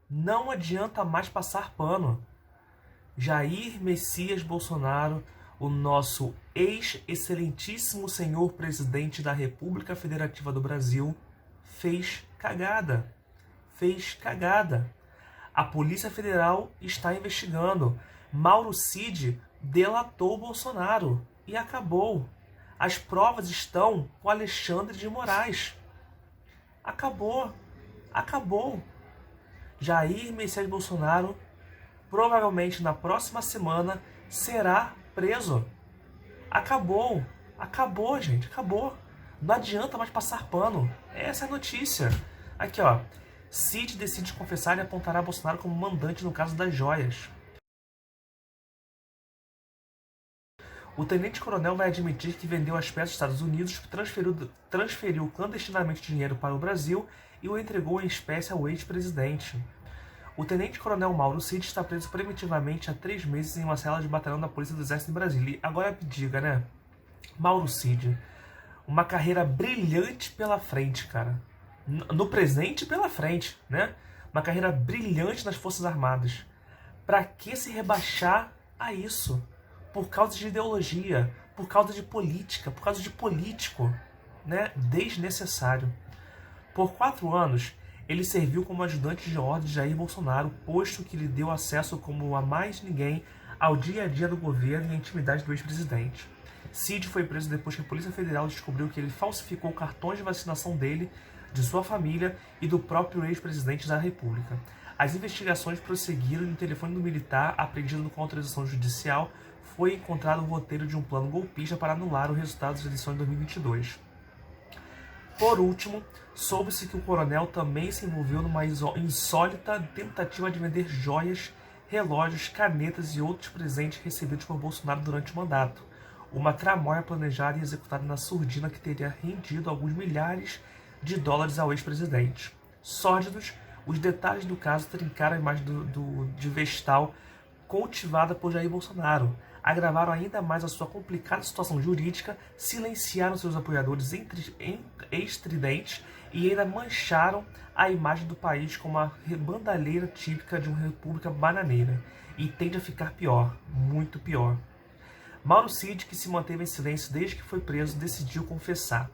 Não adianta mais passar pano. Jair Messias Bolsonaro, o nosso ex-excelentíssimo senhor presidente da República Federativa do Brasil, fez cagada. Fez cagada. A Polícia Federal está investigando. Mauro Cid delatou Bolsonaro e acabou. As provas estão com Alexandre de Moraes. Acabou. Acabou. Jair Messias Bolsonaro, provavelmente na próxima semana, será preso. Acabou. Acabou, gente. Acabou. Não adianta mais passar pano. Essa é a notícia. Aqui, ó. Cid decide confessar e apontará Bolsonaro como mandante no caso das joias. O tenente-coronel vai admitir que vendeu as peças aos Estados Unidos, transferiu clandestinamente dinheiro para o Brasil e o entregou em espécie ao ex-presidente. O tenente-coronel Mauro Cid está preso preventivamente há 3 meses em uma cela de batalhão da Polícia do Exército em Brasília. E agora me diga, né? Mauro Cid, uma carreira brilhante pela frente, cara. No presente e pela frente, né? Uma carreira brilhante nas Forças Armadas. Pra que se rebaixar a isso? Por causa de ideologia, por causa de política, por causa de político, né? Desnecessário. Por 4 anos, ele serviu como ajudante de ordem de Jair Bolsonaro, posto que lhe deu acesso como a mais ninguém ao dia a dia do governo e à intimidade do ex-presidente. Cid foi preso depois que a Polícia Federal descobriu que ele falsificou cartões de vacinação dele, de sua família e do próprio ex-presidente da República. As investigações prosseguiram e no telefone do militar, apreendido com autorização judicial, foi encontrado o roteiro de um plano golpista para anular o resultado das eleições de 2022. Por último, soube-se que o coronel também se envolveu numa insólita tentativa de vender joias, relógios, canetas e outros presentes recebidos por Bolsonaro durante o mandato. Uma tramóia planejada e executada na surdina que teria rendido alguns milhares de dólares ao ex-presidente. Sórdidos, os detalhes do caso trincaram a imagem de Vestal cultivada por Jair Bolsonaro, agravaram ainda mais a sua complicada situação jurídica, silenciaram seus apoiadores estridentes e ainda mancharam a imagem do país como a bandalheira típica de uma república bananeira. E tende a ficar pior, muito pior. Mauro Cid, que se manteve em silêncio desde que foi preso, decidiu confessar.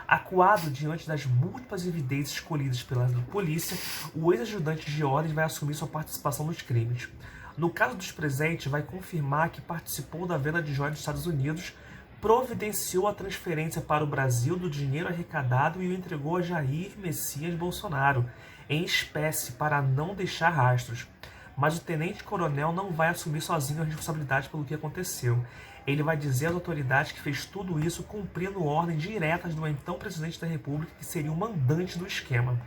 Acuado diante das múltiplas evidências colhidas pela polícia, o ex-ajudante de ordem vai assumir sua participação nos crimes. No caso dos presentes, vai confirmar que participou da venda de joias dos Estados Unidos, providenciou a transferência para o Brasil do dinheiro arrecadado e o entregou a Jair Messias Bolsonaro, em espécie, para não deixar rastros. Mas o tenente-coronel não vai assumir sozinho a responsabilidade pelo que aconteceu. Ele vai dizer às autoridades que fez tudo isso cumprindo ordens diretas do então presidente da República, que seria o mandante do esquema.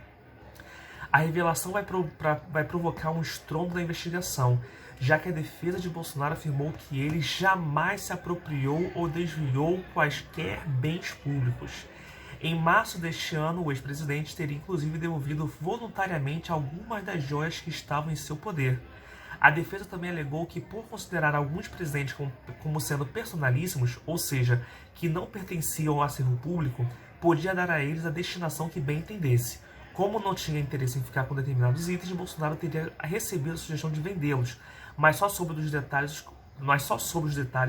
A revelação vai provocar um estrondo na investigação, já que a defesa de Bolsonaro afirmou que ele jamais se apropriou ou desviou quaisquer bens públicos. Em março deste ano, o ex-presidente teria inclusive devolvido voluntariamente algumas das joias que estavam em seu poder. A defesa também alegou que, por considerar alguns presentes como sendo personalíssimos, ou seja, que não pertenciam ao acervo público, podia dar a eles a destinação que bem entendesse. Como não tinha interesse em ficar com determinados itens, Bolsonaro teria recebido a sugestão de vendê-los, mas só soube os detalhes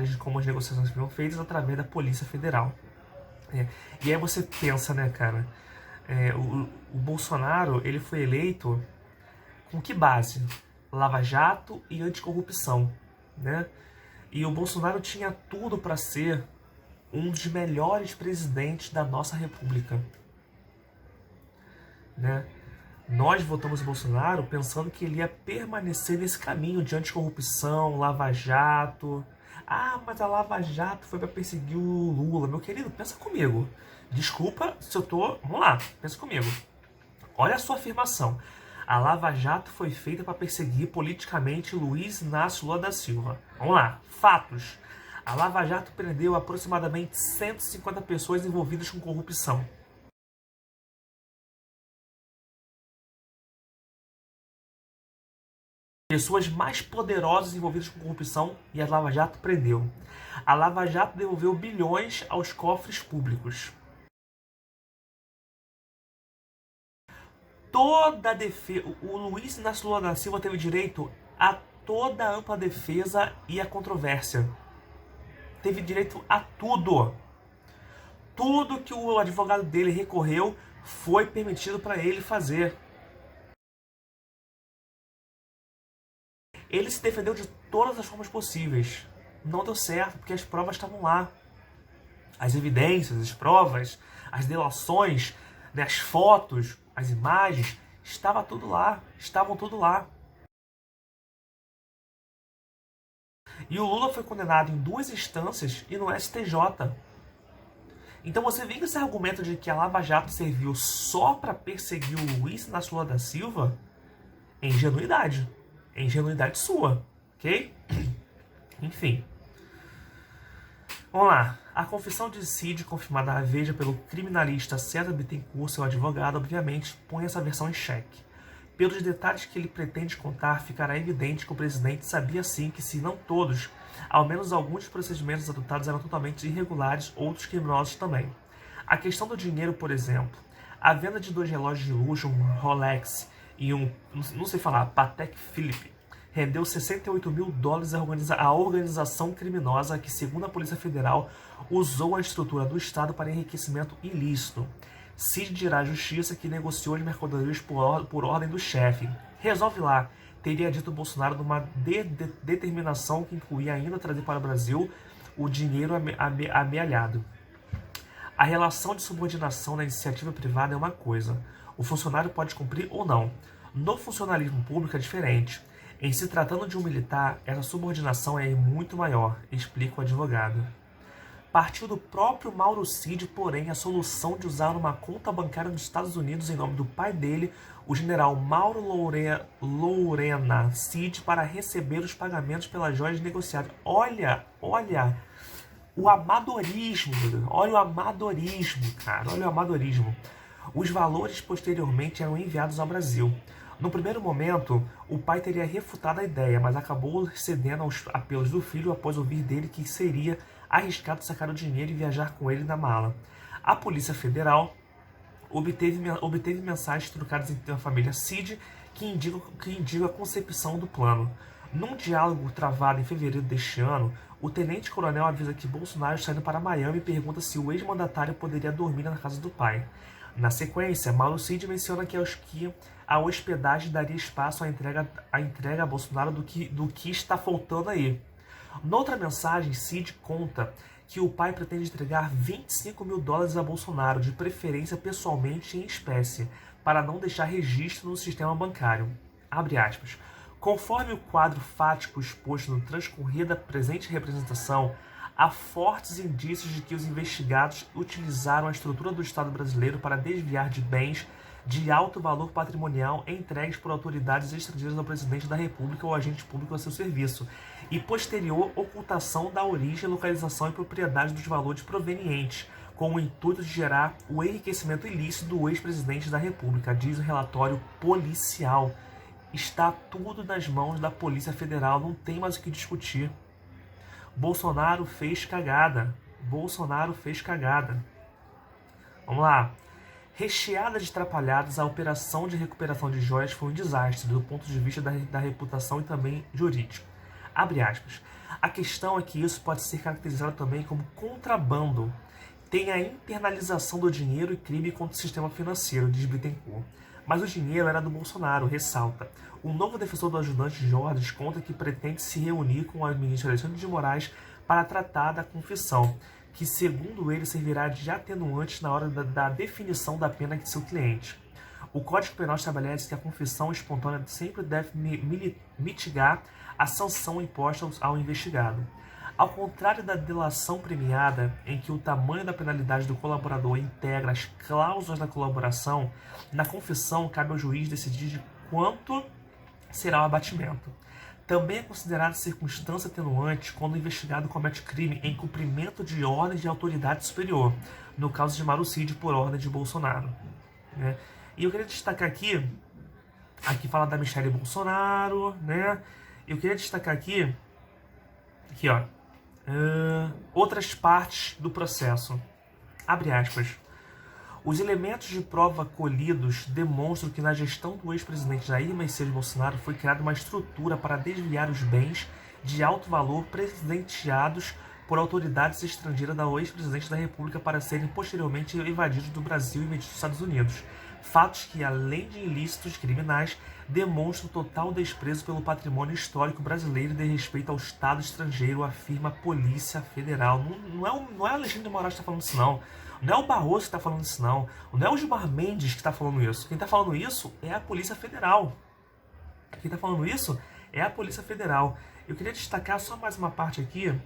de como as negociações foram feitas através da Polícia Federal. E aí você pensa, né, cara, o Bolsonaro, ele foi eleito com que base? Lava Jato e anticorrupção, né? E o Bolsonaro tinha tudo para ser um dos melhores presidentes da nossa república, né? Nós votamos o Bolsonaro pensando que ele ia permanecer nesse caminho de anticorrupção, Lava Jato. Ah, mas a Lava Jato foi para perseguir o Lula. Meu querido, pensa comigo. Desculpa se eu tô... Vamos lá, pensa comigo. Olha a sua afirmação. A Lava Jato foi feita para perseguir politicamente Luiz Inácio Lula da Silva. Vamos lá, fatos. A Lava Jato prendeu aproximadamente 150 pessoas envolvidas com corrupção. Pessoas mais poderosas envolvidas com corrupção e a Lava Jato prendeu. A Lava Jato devolveu bilhões aos cofres públicos. toda a defesa. O Luiz Inácio Lula da Silva teve direito a toda a ampla defesa e a controvérsia. Teve direito a tudo. Tudo que o advogado dele recorreu foi permitido para ele fazer. Ele se defendeu de todas as formas possíveis. Não deu certo, porque as provas estavam lá. As evidências, as provas, as delações, né, as fotos, as imagens, estavam tudo lá. E o Lula foi condenado em 2 instâncias e no STJ. Então você vê que esse argumento de que a Lava Jato serviu só para perseguir o Luiz Inácio Lula da Silva é ingenuidade. É ingenuidade sua, ok? Enfim. Vamos lá. A confissão de Cid, confirmada à Veja pelo criminalista César Bittencourt, seu advogado, obviamente, põe essa versão em xeque. Pelos detalhes que ele pretende contar, ficará evidente que o presidente sabia sim que, se não todos, ao menos alguns procedimentos adotados eram totalmente irregulares, outros criminosos também. A questão do dinheiro, por exemplo. A venda de 2 relógios de luxo, um Rolex e um, não sei falar, Patek Philippe, rendeu $68 mil à organização criminosa que, segundo a Polícia Federal, usou a estrutura do Estado para enriquecimento ilícito. Cid dirá à Justiça que negociou as mercadorias por ordem do chefe. Resolve lá, teria dito Bolsonaro numa determinação que incluía ainda trazer para o Brasil o dinheiro amealhado. A relação de subordinação na iniciativa privada é uma coisa. O funcionário pode cumprir ou não. No funcionalismo público é diferente. Em se tratando de um militar, essa subordinação é muito maior, explica o advogado. Partiu do próprio Mauro Cid, porém, a solução de usar uma conta bancária nos Estados Unidos em nome do pai dele, o general Mauro Lourena Cid, para receber os pagamentos pelas joias negociadas. Olha o amadorismo, olha o amadorismo, cara, olha o amadorismo. Os valores posteriormente eram enviados ao Brasil. No primeiro momento, o pai teria refutado a ideia, mas acabou cedendo aos apelos do filho após ouvir dele que seria arriscado sacar o dinheiro e viajar com ele na mala. A Polícia Federal obteve mensagens trocadas entre a família Cid que indicam a concepção do plano. Num diálogo travado em fevereiro deste ano, o tenente-coronel avisa que Bolsonaro está indo para Miami e pergunta se o ex-mandatário poderia dormir na casa do pai. Na sequência, Mauro Cid menciona que a hospedagem daria espaço à entrega a Bolsonaro do que está faltando aí. Noutra mensagem, Cid conta que o pai pretende entregar $25 mil a Bolsonaro, de preferência pessoalmente em espécie, para não deixar registro no sistema bancário. Abre aspas. Conforme o quadro fático exposto no transcorrer da presente representação, há fortes indícios de que os investigados utilizaram a estrutura do Estado brasileiro para desviar de bens de alto valor patrimonial entregues por autoridades estrangeiras ao presidente da República ou agente público a seu serviço, e posterior ocultação da origem, localização e propriedade dos valores provenientes, com o intuito de gerar o enriquecimento ilícito do ex-presidente da República, diz o relatório policial. Está tudo nas mãos da Polícia Federal, não tem mais o que discutir. Bolsonaro fez cagada. Vamos lá. Recheada de atrapalhadas, a operação de recuperação de joias foi um desastre do ponto de vista da reputação e também jurídico. Abre aspas. A questão é que isso pode ser caracterizado também como contrabando. Tem a internalização do dinheiro e crime contra o sistema financeiro, diz Bittencourt. Mas o dinheiro era do Bolsonaro, ressalta. O novo defensor do ajudante Jorge conta que pretende se reunir com o ministro Alexandre de Moraes para tratar da confissão, que, segundo ele, servirá de atenuante na hora da definição da pena de seu cliente. O Código Penal estabelece que a confissão espontânea sempre deve mitigar a sanção imposta ao investigado. Ao contrário da delação premiada, em que o tamanho da penalidade do colaborador integra as cláusulas da colaboração, na confissão cabe ao juiz decidir de quanto será o abatimento. Também é considerada circunstância atenuante quando o investigado comete crime em cumprimento de ordens de autoridade superior, no caso de Mauro Cid por ordem de Bolsonaro. Né? E eu queria destacar aqui fala da Michelle Bolsonaro, né? Eu queria destacar aqui ó, outras partes do processo. Abre aspas. Os elementos de prova colhidos demonstram que na gestão do ex-presidente Jair Messias Bolsonaro foi criada uma estrutura para desviar os bens de alto valor presidenciados por autoridades estrangeiras da ex-presidente da República para serem posteriormente evadidos do Brasil e vendidos aos Estados Unidos. Fatos que, além de ilícitos criminais, demonstram total desprezo pelo patrimônio histórico brasileiro e de respeito ao Estado estrangeiro, afirma a Polícia Federal. Não é o Alexandre de Moraes que está falando isso, não. Não é o Barroso que está falando isso, não. Não é o Gilmar Mendes que está falando isso. Quem está falando isso é a Polícia Federal. Quem está falando isso é a Polícia Federal. Eu queria destacar só mais uma parte aqui.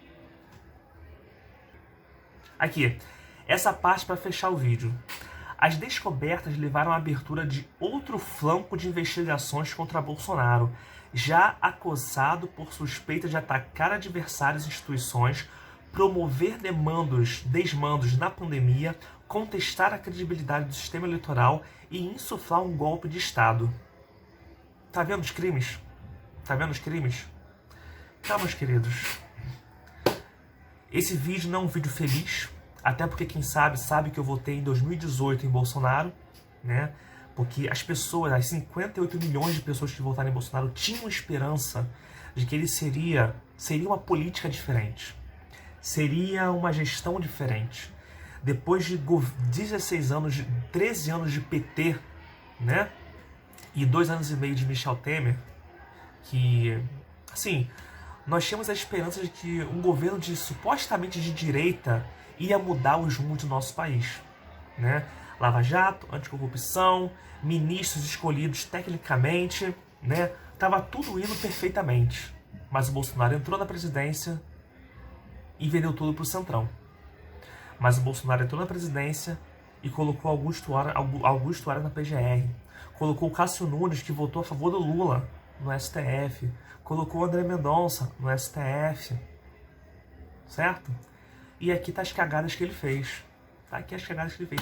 Aqui, essa parte para fechar o vídeo. As descobertas levaram à abertura de outro flanco de investigações contra Bolsonaro, já acusado por suspeita de atacar adversários e instituições, promover desmandos na pandemia, contestar a credibilidade do sistema eleitoral e insuflar um golpe de Estado. Tá vendo os crimes? Tá vendo os crimes? Tá, meus queridos. Esse vídeo não é um vídeo feliz, até porque quem sabe que eu votei em 2018 em Bolsonaro, né? Porque as pessoas, as 58 milhões de pessoas que votaram em Bolsonaro tinham esperança de que ele seria uma política diferente. Seria uma gestão diferente. Depois de 13 anos de PT, né? E 2 anos e meio de Michel Temer, que, assim, nós tínhamos a esperança de que um governo supostamente de direita ia mudar os rumos do nosso país, né? Lava Jato, anticorrupção, ministros escolhidos tecnicamente, né? Tava tudo indo perfeitamente. Mas o Bolsonaro entrou na presidência e vendeu tudo pro Centrão. Mas o Bolsonaro entrou na presidência e colocou Augusto Aras na PGR. Colocou o Cássio Nunes, que votou a favor do Lula, no STF. Colocou o André Mendonça no STF. Certo? E aqui tá as cagadas que ele fez. Tá aqui as cagadas que ele fez.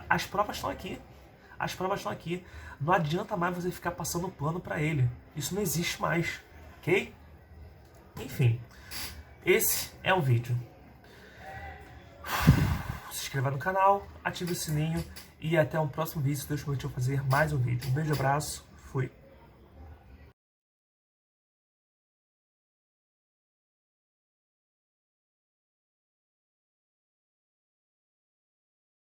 As provas estão aqui. As provas estão aqui. Não adianta mais você ficar passando pano pra ele. Isso não existe mais. Ok? Enfim. Esse é o vídeo. Se inscreva no canal, ative o sininho e até o próximo vídeo, se Deus permitir eu fazer mais um vídeo. Um beijo, abraço, fui.